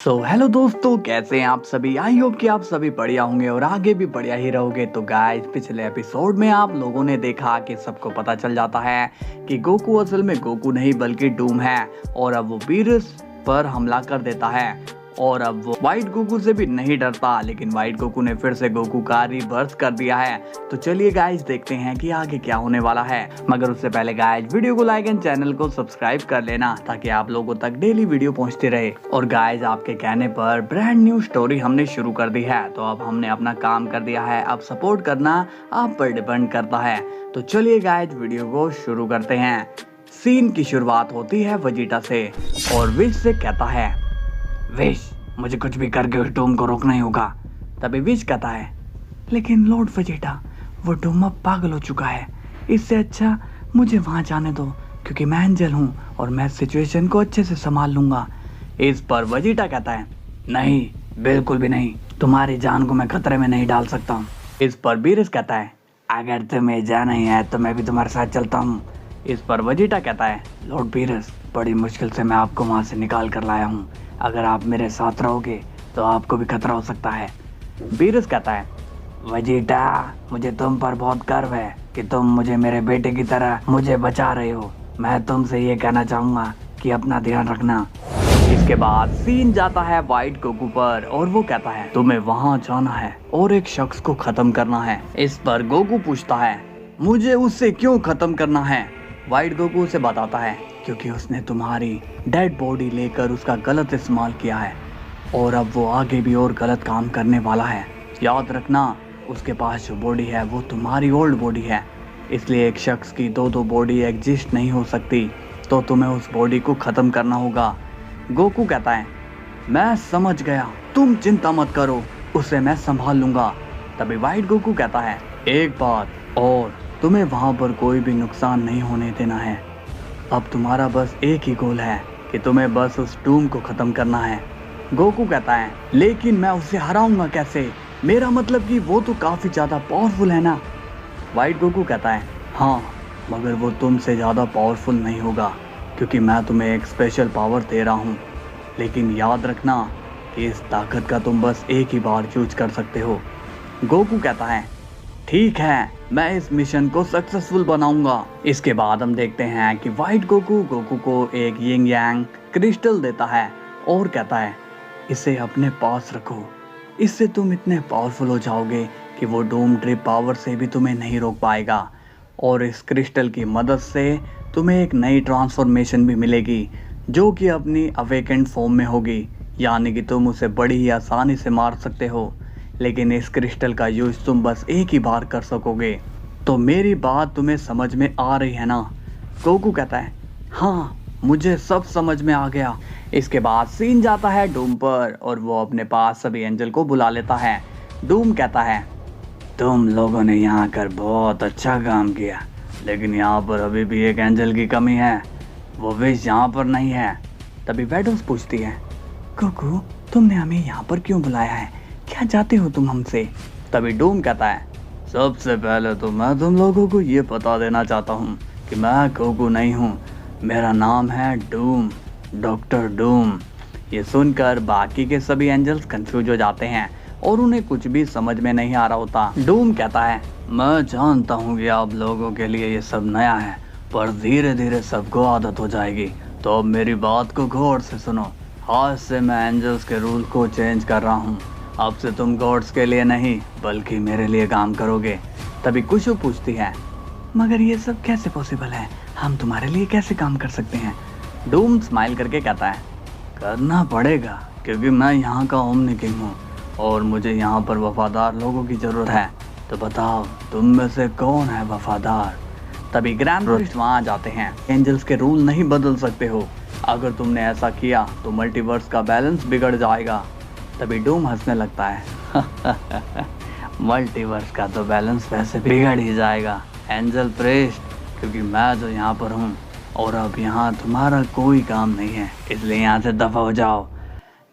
Hello दोस्तों, कैसे हैं आप सभी। आई होप कि आप सभी बढ़िया होंगे और आगे भी बढ़िया ही रहोगे। तो गाइस, पिछले एपिसोड में आप लोगों ने देखा कि सबको पता चल जाता है कि गोकू असल में गोकू नहीं बल्कि डूम है और अब वो बीरस पर हमला कर देता है। और अब वो व्हाइट गोकू से भी नहीं डरता, लेकिन व्हाइट गोकू ने फिर से गोकू का रिबर्थ कर दिया है। तो चलिए गाइस, देखते हैं कि आगे क्या होने वाला है। मगर उससे पहले गाइस, वीडियो को लाइक एंड चैनल को सब्सक्राइब कर लेना ताकि आप लोगों तक डेली वीडियो पहुंचती रहे। और गाइस, आपके कहने पर ब्रांड न्यू स्टोरी हमने शुरू कर दी है, तो अब हमने अपना काम कर दिया है। अब सपोर्ट करना आप पर डिपेंड करता है। तो चलिए गाइस, वीडियो को शुरू करते हैं। सीन की शुरुआत होती है वेजिटा से और विश से कहता है, विश, मुझे कुछ भी करके उस डूम को रोकना ही होगा। तभी विश कहता है, लेकिन लॉर्ड वेजिटा, वो डूम अब पागल हो चुका है। इससे अच्छा मुझे वहां जाने दो, क्योंकि मैं एंजल हूँ और मैं सिचुएशन को अच्छे से संभाल लूंगा। इस पर वेजिटा कहता है, नहीं, बिल्कुल भी नहीं, तुम्हारी जान को मैं खतरे में नहीं डाल सकता हूँ। इस पर बीरस कहता है, अगर तुम्हें जाना ही है तो मैं भी तुम्हारे साथ चलता हूँ। इस पर वेजिटा कहता है, लॉर्ड बीरस, बड़ी मुश्किल से मैं आपको वहां से निकाल कर लाया हूँ। अगर आप मेरे साथ रहोगे तो आपको भी खतरा हो सकता है। बीरस कहता है, वेजिटा, मुझे तुम पर बहुत गर्व है कि तुम मुझे मेरे बेटे की तरह मुझे बचा रहे हो। मैं तुमसे ये कहना चाहूंगा कि अपना ध्यान रखना। इसके बाद सीन जाता है व्हाइट गोकू पर और वो कहता है, तुम्हें वहां जाना है और एक शख्स को खत्म करना है। इस पर गोकू पूछता है, मुझे उससे क्यों खत्म करना है। व्हाइट गोकू उसे बताता है, क्योंकि उसने तुम्हारी डेड बॉडी लेकर उसका गलत इस्तेमाल किया है और अब वो आगे भी और गलत काम करने वाला है। याद रखना, उसके पास जो बॉडी है वो तुम्हारी ओल्ड बॉडी है, इसलिए एक शख्स की दो बॉडी एग्जिस्ट नहीं हो सकती। तो तुम्हें उस बॉडी को ख़त्म करना होगा। गोकू कहता है, मैं समझ गया, तुम चिंता मत करो, उसे मैं संभाल लूँगा। तभी व्हाइट गोकू कहता है, एक बात और, तुम्हें वहाँ पर कोई भी नुकसान नहीं होने देना है। अब तुम्हारा बस एक ही गोल है कि तुम्हें बस उस डूम को ख़त्म करना है। गोकू कहता है, लेकिन मैं उसे हराऊंगा कैसे, मेरा मतलब कि वो तो काफ़ी ज़्यादा पावरफुल है ना। व्हाइट गोकू कहता है, हाँ, मगर वो तुमसे ज़्यादा पावरफुल नहीं होगा, क्योंकि मैं तुम्हें एक स्पेशल पावर दे रहा हूँ। लेकिन याद रखना कि इस ताकत का तुम बस एक ही बार यूज कर सकते हो। गोकू कहता है, ठीक है, मैं इस मिशन को सक्सेसफुल बनाऊंगा। इसके बाद हम देखते हैं कि व्हाइट गोकू गोकू को एक यिंग यांग क्रिस्टल देता है और कहता है, इसे अपने पास रखो, इससे तुम इतने पावरफुल हो जाओगे कि वो डूम ट्रिप पावर से भी तुम्हें नहीं रोक पाएगा। और इस क्रिस्टल की मदद से तुम्हें एक नई ट्रांसफॉर्मेशन भी मिलेगी, जो कि अपनी अवेकेंड फॉर्म में होगी, यानी कि तुम उसे बड़ी ही आसानी से मार सकते हो। लेकिन इस क्रिस्टल का यूज तुम बस एक ही बार कर सकोगे। तो मेरी बात तुम्हें समझ में आ रही है ना। गोकू कहता है, हाँ, मुझे सब समझ में आ गया। इसके बाद सीन जाता है डूम पर और वो अपने पास सभी एंजल को बुला लेता है। डूम कहता है, तुम लोगों ने यहाँ आकर बहुत अच्छा काम किया, लेकिन यहाँ पर अभी भी एक एंजल की कमी है, वो विश यहाँ पर नहीं है। तभी वेडोस पूछती है, गोकू, तुमने हमें यहाँ पर क्यों बुलाया है, क्या चाहते हो तुम हमसे। तभी डूम कहता है, सबसे पहले तो मैं तुम लोगों को ये बता देना चाहता हूँ कि मैं गोकू नहीं हूँ, मेरा नाम है डूम, डॉक्टर डूम। ये सुनकर बाकी के सभी एंजल्स कंफ्यूज हो जाते हैं और उन्हें कुछ भी समझ में नहीं आ रहा होता। डूम कहता है, मैं जानता हूँ कि आप लोगों के लिए ये सब नया है, पर धीरे धीरे सबको आदत हो जाएगी। तो अब मेरी बात को गौर से सुनो। आज से मैं एंजल्स के रूल को चेंज कर रहा हूँ। अब से तुम गॉड्स के लिए नहीं बल्कि मेरे लिए काम करोगे। तभी कुशु पूछती है, मगर ये सब कैसे पॉसिबल है, हम तुम्हारे लिए कैसे काम कर सकते हैं। डूम स्माइल करके कहता है, करना पड़ेगा, क्योंकि मैं यहाँ का ओमनी किंग हूँ और मुझे यहाँ पर वफादार लोगों की ज़रूरत है। तो बताओ, तुम में से कौन है वफादार। तभी ग्रैंड प्रिस्ट वहाँ आ जाते हैं। एंजल्स के रूल नहीं बदल सकते हो, अगर तुमने ऐसा किया तो मल्टीवर्स का बैलेंस बिगड़ जाएगा। तभी डूम हंसने लगता है, मल्टीवर्स का तो बैलेंस वैसे बिगड़ ही जाएगा एंजल प्रिस्ट, क्योंकि मैं जो यहाँ पर हूँ और अब यहाँ तुम्हारा कोई काम नहीं है, इसलिए यहाँ से दफा हो जाओ।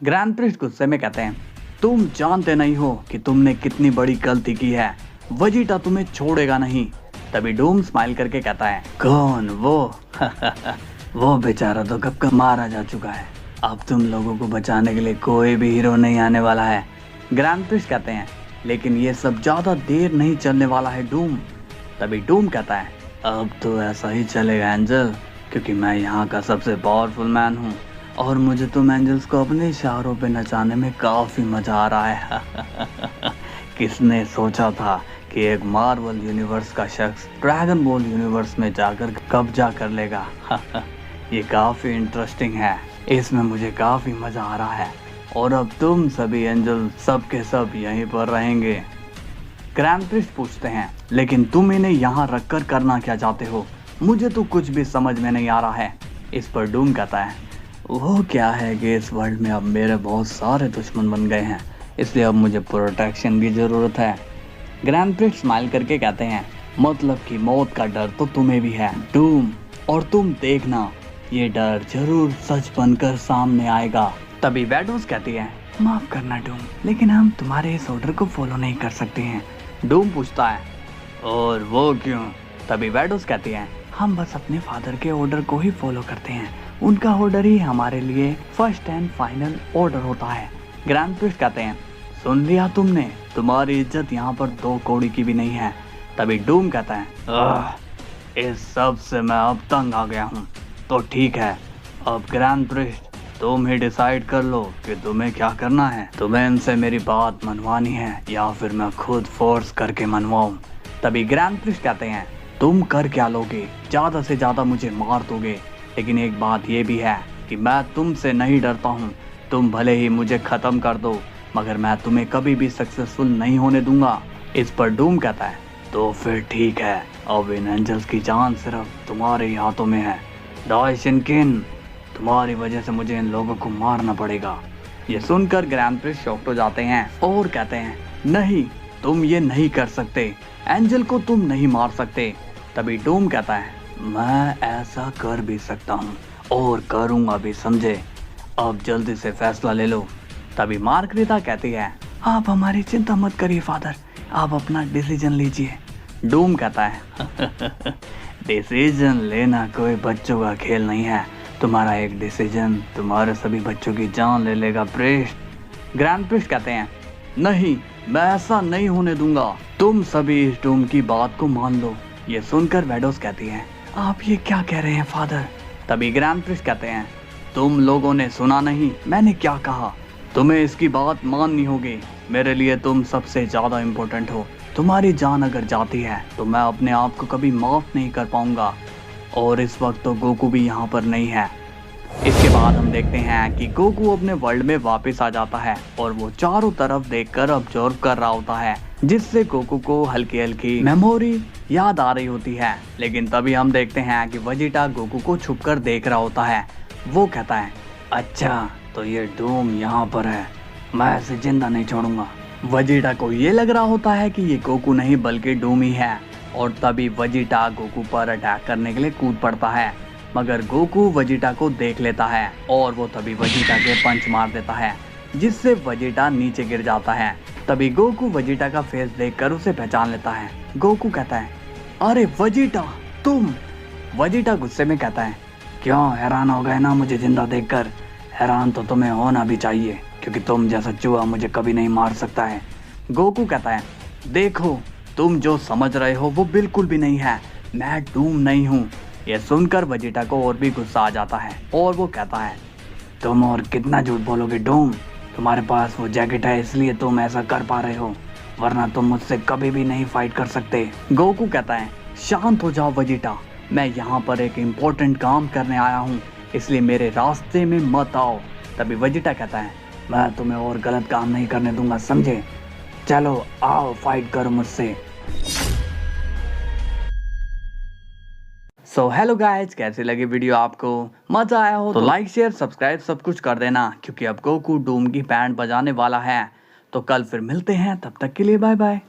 ग्रैंड प्रिस्ट गुस्से में कहते हैं, तुम जानते नहीं हो कि तुमने कितनी बड़ी गलती की है, वेजिटा तुम्हें छोड़ेगा नहीं। तभी डूम स्माइल करके कहता है, कौन वो। वो बेचारा तो कब का मारा जा चुका है, अब तुम लोगों को बचाने के लिए कोई भी हीरो नहीं आने वाला है। ग्रैंड प्रिस्ट कहते हैं, लेकिन ये सब ज़्यादा देर नहीं चलने वाला है डूम। तभी डूम कहता है, अब तो ऐसा ही चलेगा एंजल, क्योंकि मैं यहाँ का सबसे पावरफुल मैन हूँ और मुझे तुम एंजल्स को अपने इशारों पे नचाने में काफ़ी मज़ा आ रहा है। किसने सोचा था कि एक मार्वल यूनिवर्स का शख्स ड्रैगन बॉल यूनिवर्स में जाकर कब्जा कर लेगा। ये काफ़ी इंटरेस्टिंग है, इसमें मुझे काफ़ी मज़ा आ रहा है और अब तुम सभी एंजल सब के सब यहीं पर रहेंगे। ग्रैंड प्रिस्ट पूछते हैं, लेकिन तुम इन्हें यहाँ रखकर करना क्या चाहते हो? मुझे तो कुछ भी समझ में नहीं आ रहा है। इस पर डूम कहता है, वो क्या है कि इस वर्ल्ड में अब मेरे बहुत सारे दुश्मन बन गए हैं, इसलिए अब मुझे प्रोटेक्शन की ज़रूरत है। ग्रैंड प्रिस्ट स्माइल करके कहते हैं, मतलब कि मौत का डर तो तुम्हें भी है डूम, और तुम देखना ये डर जरूर सच बनकर सामने आएगा। तभी वैडोस कहती है, माफ करना डूम, लेकिन हम तुम्हारे इस ऑर्डर को फॉलो नहीं कर सकते हैं। डूम पूछता है, और वो क्यों? तभी वैडोस कहती है, हम बस अपने फादर के ऑर्डर को ही फॉलो करते हैं, उनका ऑर्डर ही हमारे लिए फर्स्ट एंड फाइनल ऑर्डर होता है। ग्रैंड प्रिस्ट कहते हैं, सुन लिया तुमने, तुम्हारी इज्जत यहाँ पर 2 कौड़ी की भी नहीं है। तभी डूम कहता है, इस सब से मैं अब तंग आ गया हूँ। तो ठीक है, अब ग्रैंड प्रिस्ट तुम ही डिसाइड कर लो कि तुम्हें क्या करना है। तुम्हें इनसे मेरी बात मनवानी है या फिर मैं खुद फोर्स करके मनवाऊं। तभी ग्रैंड प्रिस्ट कहते हैं, तुम कर क्या लोगे? ज़्यादा से ज़्यादा मुझे मार दोगे, लेकिन एक बात ये भी है कि मैं तुमसे नहीं डरता हूँ। तुम भले ही मुझे ख़त्म कर दो, मगर मैं तुम्हें कभी भी सक्सेसफुल नहीं होने दूंगा। इस पर डूम कहता है, तो फिर ठीक है, अब इन एंजल्स की जान सिर्फ तुम्हारे ही हाथों में है। डाइशिनकिन, तुम्हारी वजह से मुझे इन लोगों को मारना पड़ेगा। ये सुनकर ग्रैंड प्रिस्ट शॉक्ड हो जाते हैं और कहते हैं, नहीं, तुम ये नहीं कर सकते, एंजल को तुम नहीं मार सकते। तभी डूम कहता है, मैं ऐसा कर भी सकता हूँ और करूँगा भी, समझे? अब जल्दी से फैसला ले लो। तभी मार्गरेटा कहती है, आप हमारी चिंता मत करिए फादर, आप अपना डिसीजन लीजिए। डूम कहता है, डिसीजन लेना कोई बच्चों का खेल नहीं है, तुम्हारा एक डिसीजन तुम्हारे सभी बच्चों की जान ले लेगा प्रिस्ट। ग्रैंड प्रिस्ट कहते हैं, नहीं, मैं ऐसा नहीं होने दूंगा, तुम सभी इस डूम की बात को मान लो। ये सुनकर वैडोस कहती है, आप ये क्या कह रहे हैं फादर? तभी ग्रैंड प्रिस्ट कहते हैं, तुम लोगों ने सुना नहीं मैंने क्या कहा? तुम्हें इसकी बात माननी होगी। मेरे लिए तुम सबसे ज़्यादा इम्पोर्टेंट हो। तुम्हारी जान अगर जाती है तो मैं अपने आप को कभी माफ़ नहीं कर पाऊंगा। और इस वक्त तो गोकू भी यहाँ पर नहीं है। इसके बाद हम देखते हैं कि गोकू अपने वर्ल्ड में वापस आ जाता है और वो चारों तरफ देखकर ऑब्जर्व कर रहा होता है, जिससे गोकू को हल्की हल्की मेमोरी याद आ रही होती है। लेकिन तभी हम देखते हैं कि वेजिटा गोकू को छुपकर देख रहा होता है। वो कहता है, अच्छा तो ये डूम यहाँ पर है, मैं इसे जिंदा नहीं छोड़ूंगा। वेजिटा को ये लग रहा होता है कि ये गोकू नहीं बल्कि डूम ही है, और तभी वेजिटा गोकू पर अटैक करने के लिए कूद पड़ता है, मगर गोकू वेजिटा को देख लेता है और वो तभी वेजिटा के पंच मार देता है, जिससे वेजिटा नीचे गिर जाता है। तभी गोकू वेजिटा का फेस देखकर उसे पहचान लेता है। गोकू कहता है, अरे वेजिटा तुम? वेजिटा गुस्से में कहता है, क्यों हैरान हो गए ना मुझे जिंदा देखकर? हैरान तो तुम्हें होना भी चाहिए, क्योंकि तुम जैसा चूहा मुझे कभी नहीं मार सकता है। गोकू कहता है, देखो तुम जो समझ रहे हो वो बिल्कुल भी नहीं है, मैं डूम नहीं हूँ। यह सुनकर वेजिटा को और भी गुस्सा आ जाता है और वो कहता है, तुम और कितना झूठ बोलोगे डूम? तुम्हारे पास वो जैकेट है इसलिए तुम ऐसा कर पा रहे हो, वरना तुम मुझसे कभी भी नहीं फाइट कर सकते। गोकू कहता है, शांत हो जाओ वेजिटा, मैं यहाँ पर एक इम्पोर्टेंट काम करने आया हूँ, इसलिए मेरे रास्ते में मत आओ। तभी वेजिटा कहता है, मैं तुम्हें और गलत काम नहीं करने दूंगा, समझे? चलो आओ फाइट करो मुझसे। सो हेलो गाइज, कैसी लगी वीडियो आपको? मजा आया हो तो लाइक शेयर सब्सक्राइब सब कुछ कर देना, क्योंकि अब गोकू डूम की बैंड बजाने वाला है। तो कल फिर मिलते हैं, तब तक के लिए बाय बाय।